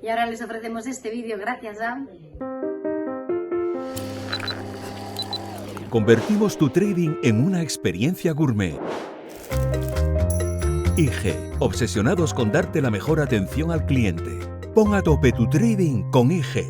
Y ahora les ofrecemos este vídeo gracias a... Convertimos tu trading en una experiencia gourmet. IG, obsesionados con darte la mejor atención al cliente. Pon a tope tu trading con IG.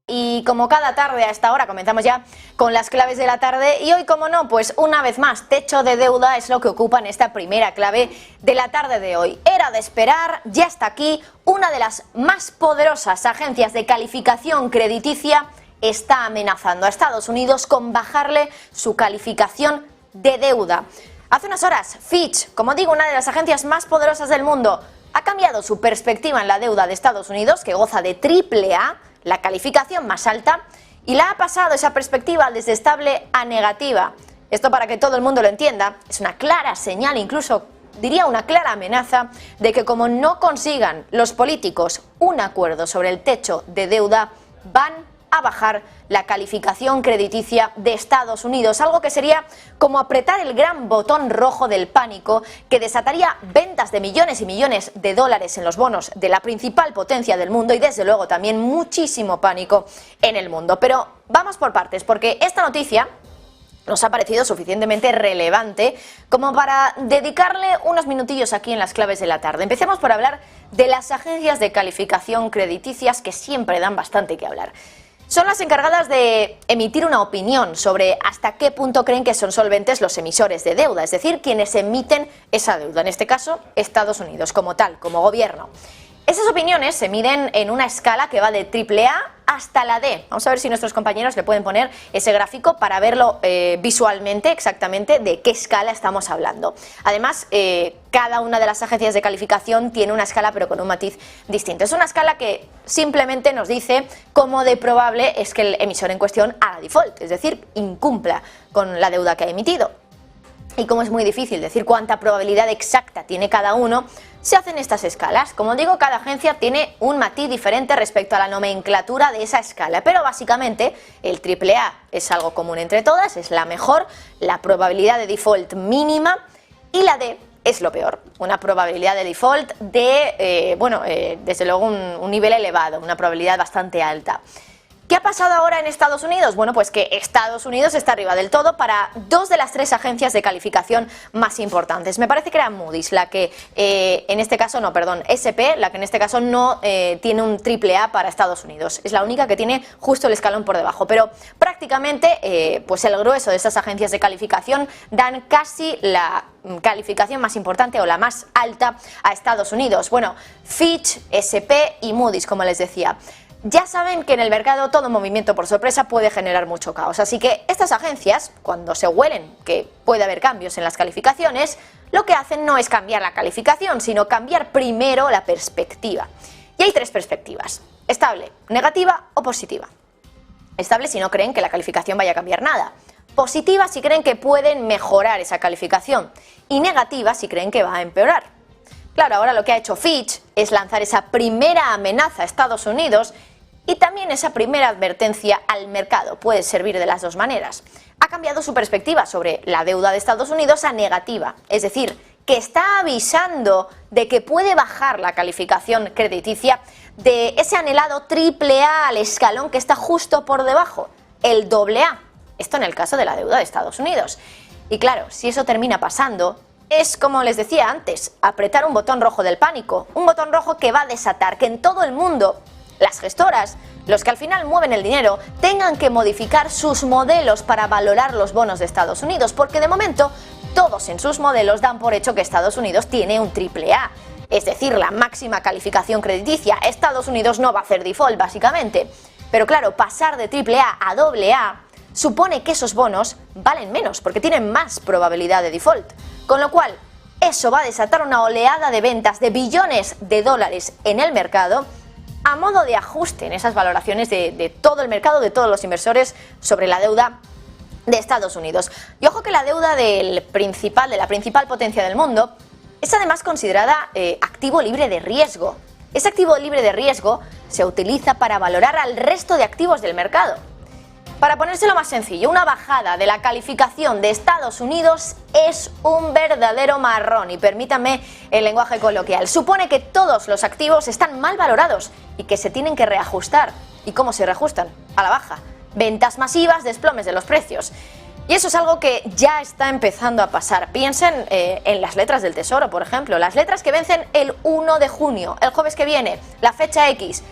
Y como cada tarde a esta hora comenzamos ya con las claves de la tarde y hoy, como no, pues una vez más, techo de deuda es lo que ocupa en esta primera clave de la tarde de hoy. Era de esperar, ya está aquí, una de las más poderosas agencias de calificación crediticia está amenazando a Estados Unidos con bajarle su calificación de deuda. Hace unas horas, Fitch, como digo, una de las agencias más poderosas del mundo, ha cambiado su perspectiva en la deuda de Estados Unidos, que goza de AAA, la calificación más alta, y la ha pasado esa perspectiva desde estable a negativa. Esto, para que todo el mundo lo entienda, es una clara señal, incluso diría una clara amenaza, de que como no consigan los políticos un acuerdo sobre el techo de deuda, van a bajar la calificación crediticia de Estados Unidos, algo que sería como apretar el gran botón rojo del pánico que desataría ventas de millones y millones de dólares en los bonos de la principal potencia del mundo y desde luego también muchísimo pánico en el mundo. Pero vamos por partes, porque esta noticia nos ha parecido suficientemente relevante como para dedicarle unos minutillos aquí en las claves de la tarde. Empecemos por hablar de las agencias de calificación crediticias, que siempre dan bastante que hablar. Son las encargadas de emitir una opinión sobre hasta qué punto creen que son solventes los emisores de deuda, es decir, quienes emiten esa deuda, en este caso Estados Unidos como tal, como gobierno. Esas opiniones se miden en una escala que va de AAA hasta la D. Vamos a ver si nuestros compañeros le pueden poner ese gráfico para verlo visualmente exactamente de qué escala estamos hablando. Además, cada una de las agencias de calificación tiene una escala pero con un matiz distinto. Es una escala que simplemente nos dice cómo de probable es que el emisor en cuestión haga default, es decir, incumpla con la deuda que ha emitido. Y como es muy difícil decir cuánta probabilidad exacta tiene cada uno, se hacen estas escalas. Como digo, cada agencia tiene un matiz diferente respecto a la nomenclatura de esa escala, pero básicamente el AAA es algo común entre todas, es la mejor, la probabilidad de default mínima, y la D es lo peor, una probabilidad de default de, desde luego un nivel elevado, una probabilidad bastante alta. ¿Qué ha pasado ahora en Estados Unidos? Bueno, pues que Estados Unidos está arriba del todo para dos de las tres agencias de calificación más importantes. Me parece que era Moody's la que en este caso, no, perdón, SP, la que en este caso no tiene un AAA para Estados Unidos. Es la única que tiene justo el escalón por debajo. Pero prácticamente, pues el grueso de estas agencias de calificación dan casi la calificación más importante o la más alta a Estados Unidos. Bueno, Fitch, SP y Moody's, como les decía. Ya saben que en el mercado todo movimiento por sorpresa puede generar mucho caos, así que estas agencias, cuando se huelen que puede haber cambios en las calificaciones, lo que hacen no es cambiar la calificación, sino cambiar primero la perspectiva. Y hay tres perspectivas: estable, negativa o positiva. Estable si no creen que la calificación vaya a cambiar nada. Positiva si creen que pueden mejorar esa calificación. Y negativa si creen que va a empeorar. Claro, ahora lo que ha hecho Fitch es lanzar esa primera amenaza a Estados Unidos y también esa primera advertencia al mercado. Puede servir de las dos maneras. Ha cambiado su perspectiva sobre la deuda de Estados Unidos a negativa, es decir, que está avisando de que puede bajar la calificación crediticia de ese anhelado AAA al escalón que está justo por debajo, el AA. Esto en el caso de la deuda de Estados Unidos. Y claro, si eso termina pasando, es, como les decía antes, apretar un botón rojo del pánico, un botón rojo que va a desatar que en todo el mundo las gestoras, los que al final mueven el dinero, tengan que modificar sus modelos para valorar los bonos de Estados Unidos, porque de momento todos en sus modelos dan por hecho que Estados Unidos tiene un AAA, es decir, la máxima calificación crediticia. Estados Unidos no va a hacer default, básicamente. Pero claro, pasar de AAA a AA supone que esos bonos valen menos, porque tienen más probabilidad de default. Con lo cual, eso va a desatar una oleada de ventas de billones de dólares en el mercado, a modo de ajuste en esas valoraciones de todo el mercado, de todos los inversores sobre la deuda de Estados Unidos. Y ojo que la deuda de la principal potencia del mundo es además considerada activo libre de riesgo. Ese activo libre de riesgo se utiliza para valorar al resto de activos del mercado. Para ponérselo más sencillo, una bajada de la calificación de Estados Unidos es un verdadero marrón, y permítanme el lenguaje coloquial. Supone que todos los activos están mal valorados y que se tienen que reajustar. ¿Y cómo se reajustan? A la baja. Ventas masivas, desplomes de los precios. Y eso es algo que ya está empezando a pasar. Piensen en las letras del Tesoro, por ejemplo. Las letras que vencen el 1 de junio, el jueves que viene, la fecha X.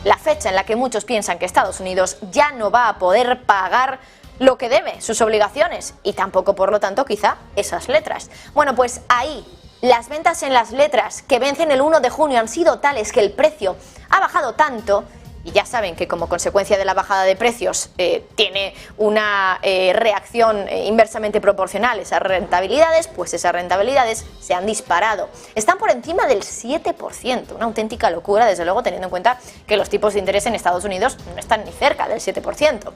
La fecha en la que muchos piensan que Estados Unidos ya no va a poder pagar lo que debe, sus obligaciones, y tampoco, por lo tanto, quizá esas letras. Bueno, pues ahí, las ventas en las letras que vencen el 1 de junio han sido tales que el precio ha bajado tanto, y ya saben que como consecuencia de la bajada de precios tiene una reacción inversamente proporcional esas rentabilidades, pues esas rentabilidades se han disparado. Están por encima del 7%, una auténtica locura, desde luego, teniendo en cuenta que los tipos de interés en Estados Unidos no están ni cerca del 7%.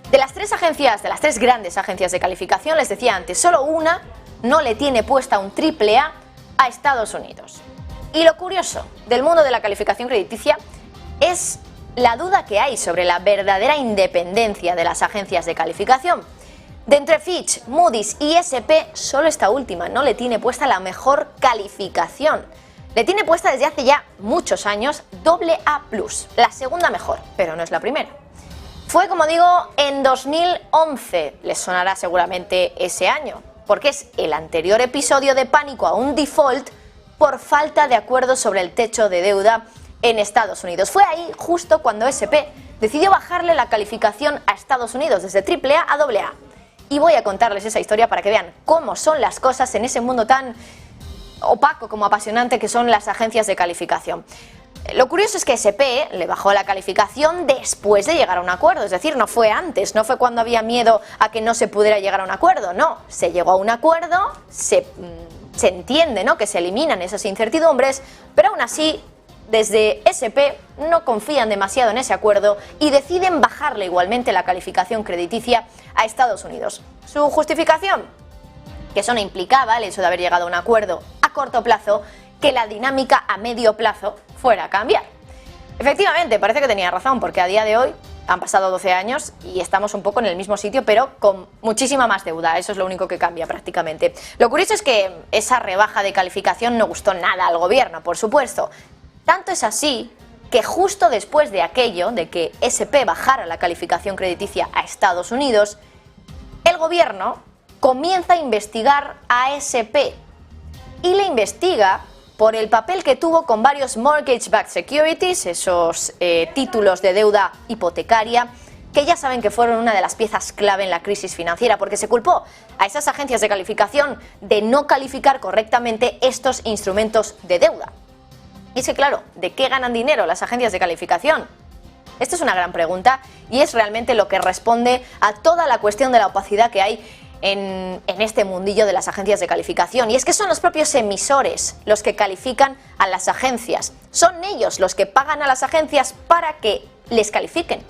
De las tres grandes agencias de calificación, les decía antes, solo una no le tiene puesta un AAA a Estados Unidos. Y lo curioso del mundo de la calificación crediticia es la duda que hay sobre la verdadera independencia de las agencias de calificación. De entre Fitch, Moody's y S&P, solo esta última no le tiene puesta la mejor calificación. Le tiene puesta desde hace ya muchos años AA+, la segunda mejor, pero no es la primera. Fue, como digo, en 2011, les sonará seguramente ese año, porque es el anterior episodio de pánico a un default por falta de acuerdo sobre el techo de deuda en Estados Unidos. Fue ahí justo cuando S&P decidió bajarle la calificación a Estados Unidos desde AAA a AA. Y voy a contarles esa historia para que vean cómo son las cosas en ese mundo tan opaco como apasionante que son las agencias de calificación. Lo curioso es que S&P le bajó la calificación después de llegar a un acuerdo, es decir, no fue antes, no fue cuando había miedo a que no se pudiera llegar a un acuerdo, no, se llegó a un acuerdo, se entiende, ¿no?, que se eliminan esas incertidumbres, pero aún así desde S&P no confían demasiado en ese acuerdo y deciden bajarle igualmente la calificación crediticia a Estados Unidos. Su justificación, que eso no implicaba el hecho de haber llegado a un acuerdo a corto plazo, que la dinámica a medio plazo fuera a cambiar. Efectivamente, parece que tenía razón, porque a día de hoy han pasado 12 años y estamos un poco en el mismo sitio, pero con muchísima más deuda. Eso es lo único que cambia prácticamente. Lo curioso es que esa rebaja de calificación no gustó nada al gobierno, por supuesto. Tanto es así que justo después de aquello, de que S&P bajara la calificación crediticia a Estados Unidos, el gobierno comienza a investigar a S&P y le investiga por el papel que tuvo con varios mortgage-backed securities, esos títulos de deuda hipotecaria, que ya saben que fueron una de las piezas clave en la crisis financiera, porque se culpó a esas agencias de calificación de no calificar correctamente estos instrumentos de deuda. Y es que, claro, ¿de qué ganan dinero las agencias de calificación? Esta es una gran pregunta y es realmente lo que responde a toda la cuestión de la opacidad que hay en este mundillo de las agencias de calificación. Y es que son los propios emisores los que califican a las agencias. Son ellos los que pagan a las agencias para que les califiquen.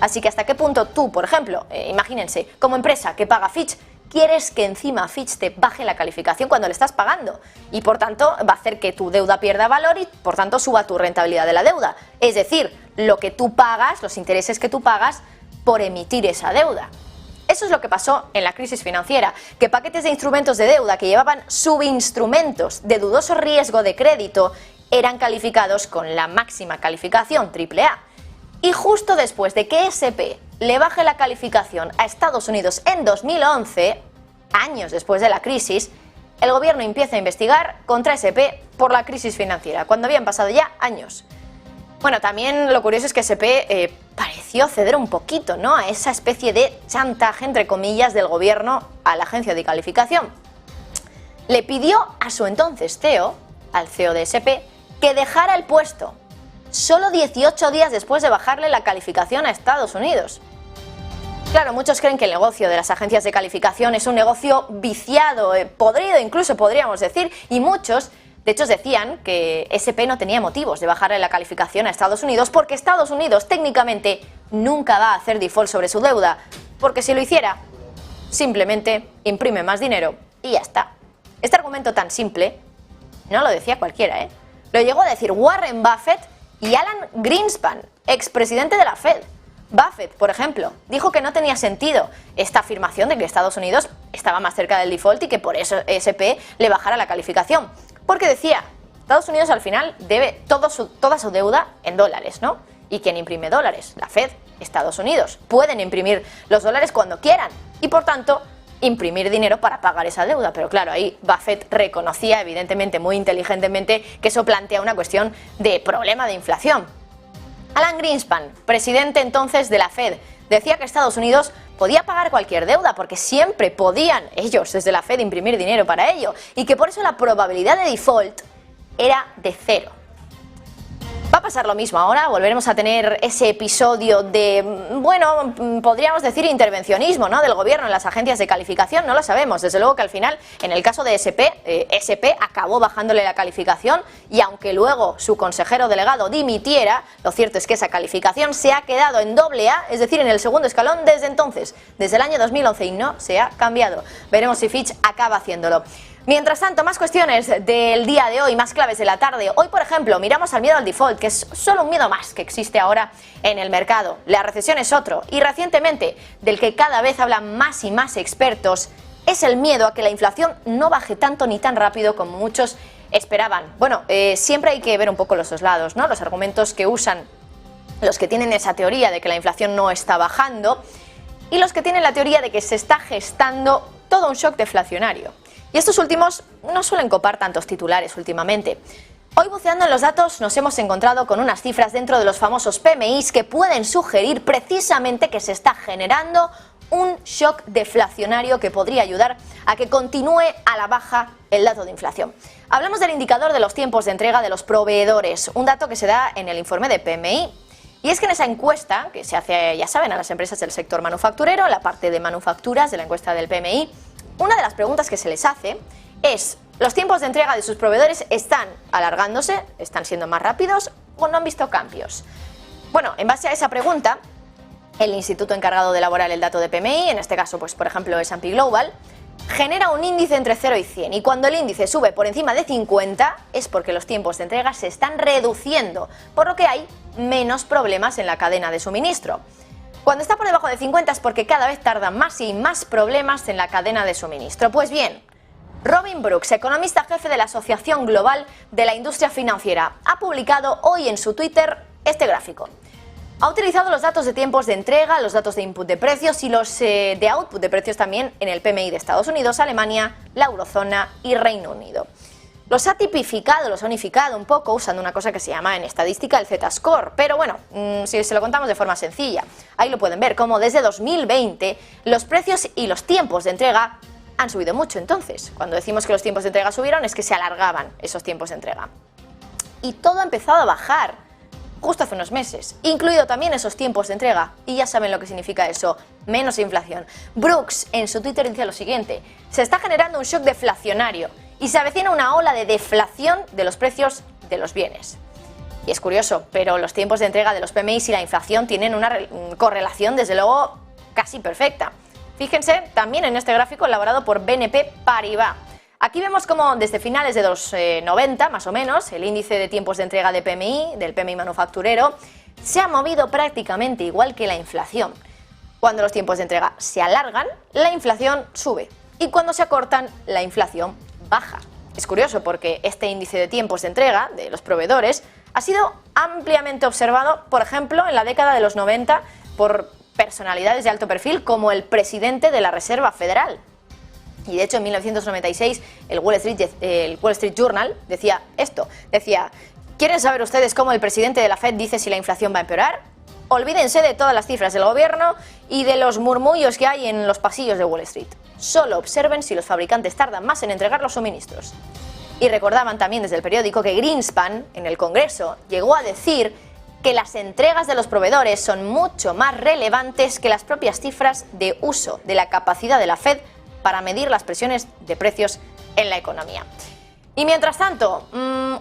Así que hasta qué punto tú, por ejemplo, imagínense, como empresa que paga Fitch, quieres que encima Fitch te baje la calificación cuando le estás pagando y por tanto va a hacer que tu deuda pierda valor y por tanto suba tu rentabilidad de la deuda. Es decir, lo que tú pagas, los intereses que tú pagas por emitir esa deuda. Eso es lo que pasó en la crisis financiera, que paquetes de instrumentos de deuda que llevaban subinstrumentos de dudoso riesgo de crédito eran calificados con la máxima calificación AAA. Y justo después de que S&P le baje la calificación a Estados Unidos en 2011, años después de la crisis, el gobierno empieza a investigar contra S&P por la crisis financiera, cuando habían pasado ya años. Bueno, también lo curioso es que S&P pareció ceder un poquito, ¿no?, a esa especie de chantaje, entre comillas, del gobierno a la agencia de calificación. Le pidió a su entonces CEO, al CEO de S&P, que dejara el puesto, solo 18 días después de bajarle la calificación a Estados Unidos. Claro, muchos creen que el negocio de las agencias de calificación es un negocio viciado, podrido incluso podríamos decir, y muchos, de hecho, decían que S&P no tenía motivos de bajarle la calificación a Estados Unidos porque Estados Unidos técnicamente nunca va a hacer default sobre su deuda, porque si lo hiciera, simplemente imprime más dinero y ya está. Este argumento tan simple no lo decía cualquiera, Lo llegó a decir Warren Buffett y Alan Greenspan, expresidente de la Fed. Buffett, por ejemplo, dijo que no tenía sentido esta afirmación de que Estados Unidos estaba más cerca del default y que por eso S&P le bajara la calificación. Porque decía, Estados Unidos al final debe toda su deuda en dólares, ¿no? ¿Y quién imprime dólares? La Fed, Estados Unidos. Pueden imprimir los dólares cuando quieran y, por tanto, imprimir dinero para pagar esa deuda. Pero claro, ahí Buffett reconocía, evidentemente, muy inteligentemente, que eso plantea una cuestión de problema de inflación. Alan Greenspan, presidente entonces de la Fed, decía que Estados Unidos podía pagar cualquier deuda porque siempre podían ellos desde la Fed imprimir dinero para ello y que por eso la probabilidad de default era de 0. Va a pasar lo mismo ahora, volveremos a tener ese episodio de, bueno, podríamos decir intervencionismo, ¿no?, del gobierno en las agencias de calificación, no lo sabemos. Desde luego que al final, en el caso de S&P acabó bajándole la calificación y aunque luego su consejero delegado dimitiera, lo cierto es que esa calificación se ha quedado en AA, es decir, en el segundo escalón desde entonces, desde el año 2011 y no se ha cambiado. Veremos si Fitch acaba haciéndolo. Mientras tanto, más cuestiones del día de hoy, más claves de la tarde. Hoy, por ejemplo, miramos al miedo al default, que es solo un miedo más que existe ahora en el mercado. La recesión es otro y recientemente, del que cada vez hablan más y más expertos, es el miedo a que la inflación no baje tanto ni tan rápido como muchos esperaban. Bueno, siempre hay que ver un poco los dos lados, ¿no? Los argumentos que usan los que tienen esa teoría de que la inflación no está bajando y los que tienen la teoría de que se está gestando todo un shock deflacionario. Y estos últimos no suelen copar tantos titulares últimamente. Hoy, buceando en los datos, nos hemos encontrado con unas cifras dentro de los famosos PMIs que pueden sugerir precisamente que se está generando un shock deflacionario que podría ayudar a que continúe a la baja el dato de inflación. Hablamos del indicador de los tiempos de entrega de los proveedores, un dato que se da en el informe de PMI. Y es que en esa encuesta, que se hace, ya saben, a las empresas del sector manufacturero, en la parte de manufacturas de la encuesta del PMI, una de las preguntas que se les hace es, ¿los tiempos de entrega de sus proveedores están alargándose, están siendo más rápidos o no han visto cambios? Bueno, en base a esa pregunta, el instituto encargado de elaborar el dato de PMI, en este caso, pues por ejemplo S&P Global, genera un índice entre 0 y 100 y cuando el índice sube por encima de 50 es porque los tiempos de entrega se están reduciendo, por lo que hay menos problemas en la cadena de suministro. Cuando está por debajo de 50 es porque cada vez tardan más y más problemas en la cadena de suministro. Pues bien, Robin Brooks, economista jefe de la Asociación Global de la Industria Financiera, ha publicado hoy en su Twitter este gráfico. Ha utilizado los datos de tiempos de entrega, los datos de input de precios y los de output de precios también en el PMI de Estados Unidos, Alemania, la Eurozona y Reino Unido. Los ha tipificado, los ha unificado un poco usando una cosa que se llama en estadística el Z-score, pero bueno, si se lo contamos de forma sencilla, ahí lo pueden ver, como desde 2020 los precios y los tiempos de entrega han subido mucho. Entonces, cuando decimos que los tiempos de entrega subieron es que se alargaban esos tiempos de entrega. Y todo ha empezado a bajar justo hace unos meses, incluido también esos tiempos de entrega, y ya saben lo que significa eso, menos inflación. Brooks en su Twitter dice lo siguiente, se está generando un shock deflacionario y se avecina una ola de deflación de los precios de los bienes. Y es curioso, pero los tiempos de entrega de los PMIs y la inflación tienen una correlación, desde luego, casi perfecta. Fíjense también en este gráfico elaborado por BNP Paribas. Aquí vemos cómo desde finales de los 90, más o menos, el índice de tiempos de entrega de PMI, del PMI manufacturero, se ha movido prácticamente igual que la inflación. Cuando los tiempos de entrega se alargan, la inflación sube. Y cuando se acortan, la inflación baja. Es curioso porque este índice de tiempos de entrega de los proveedores ha sido ampliamente observado, por ejemplo, en la década de los 90 por personalidades de alto perfil como el presidente de la Reserva Federal. Y de hecho en 1996 el Wall Street Journal decía esto, decía, ¿quieren saber ustedes cómo el presidente de la Fed dice si la inflación va a empeorar? Olvídense de todas las cifras del gobierno y de los murmullos que hay en los pasillos de Wall Street. Solo observen si los fabricantes tardan más en entregar los suministros. Y recordaban también desde el periódico que Greenspan, en el Congreso, llegó a decir que las entregas de los proveedores son mucho más relevantes que las propias cifras de uso de la capacidad de la Fed para medir las presiones de precios en la economía. Y mientras tanto,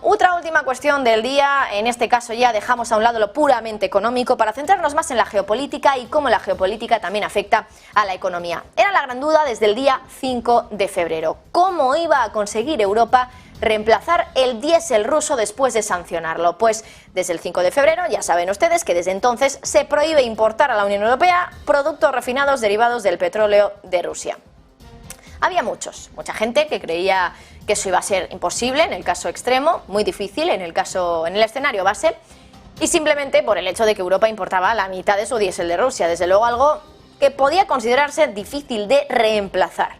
otra última cuestión del día, en este caso ya dejamos a un lado lo puramente económico para centrarnos más en la geopolítica y cómo la geopolítica también afecta a la economía. Era la gran duda desde el día 5 de febrero. ¿Cómo iba a conseguir Europa reemplazar el diésel ruso después de sancionarlo. Pues desde el 5 de febrero ya saben ustedes que desde entonces se prohíbe importar a la Unión Europea productos refinados derivados del petróleo de Rusia. Había mucha gente que creía que eso iba a ser imposible en el caso extremo, muy difícil en el escenario base, y simplemente por el hecho de que Europa importaba la mitad de su diésel de Rusia, desde luego algo que podía considerarse difícil de reemplazar.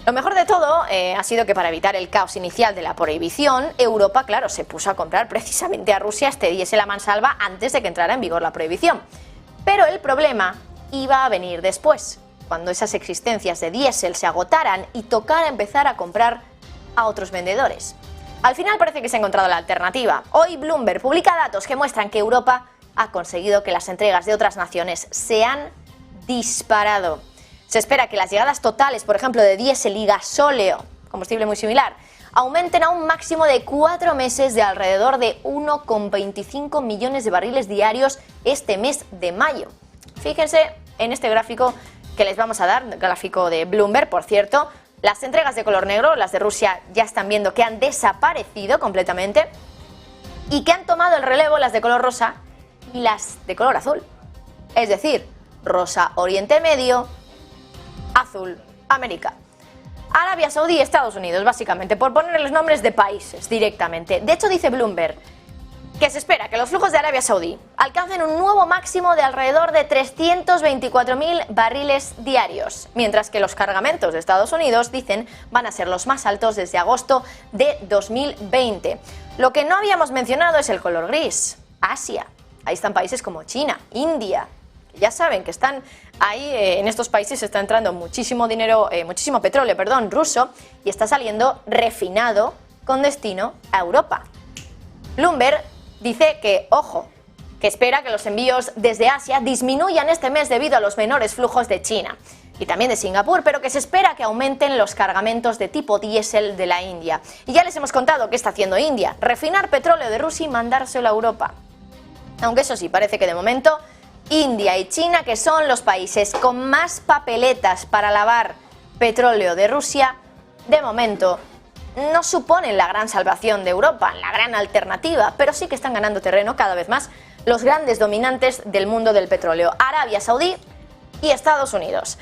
Lo mejor de todo ha sido que para evitar el caos inicial de la prohibición, Europa, claro, se puso a comprar precisamente a Rusia este diésel a mansalva antes de que entrara en vigor la prohibición. Pero el problema iba a venir después, cuando esas existencias de diésel se agotaran y tocara empezar a comprar a otros vendedores. Al final parece que se ha encontrado la alternativa. Hoy Bloomberg publica datos que muestran que Europa ha conseguido que las entregas de otras naciones se han disparado. Se espera que las llegadas totales, por ejemplo, de diésel y gasóleo, combustible muy similar, aumenten a un máximo de 4 meses de alrededor de 1,25 millones de barriles diarios este mes de mayo. Fíjense en este gráfico que les vamos a dar, gráfico de Bloomberg, por cierto. Las entregas de color negro, las de Rusia, ya están viendo que han desaparecido completamente y que han tomado el relevo las de color rosa y las de color azul. Es decir, rosa Oriente Medio, azul América. Arabia Saudí y Estados Unidos, básicamente, por poner los nombres de países directamente. De hecho, dice Bloomberg que se espera que los flujos de Arabia Saudí alcancen un nuevo máximo de alrededor de 324.000 barriles diarios, mientras que los cargamentos de Estados Unidos, dicen, van a ser los más altos desde agosto de 2020. Lo que no habíamos mencionado es el color gris, Asia. Ahí están países como China, India. Ya saben que están ahí, en estos países está entrando muchísimo petróleo, ruso, y está saliendo refinado con destino a Europa. Bloomberg dice que, ojo, que espera que los envíos desde Asia disminuyan este mes debido a los menores flujos de China y también de Singapur, pero que se espera que aumenten los cargamentos de tipo diésel de la India. Y ya les hemos contado qué está haciendo India: refinar petróleo de Rusia y mandárselo a Europa. Aunque eso sí, parece que de momento India y China, que son los países con más papeletas para lavar petróleo de Rusia, de momento no suponen la gran salvación de Europa, la gran alternativa, pero sí que están ganando terreno cada vez más los grandes dominantes del mundo del petróleo, Arabia Saudí y Estados Unidos.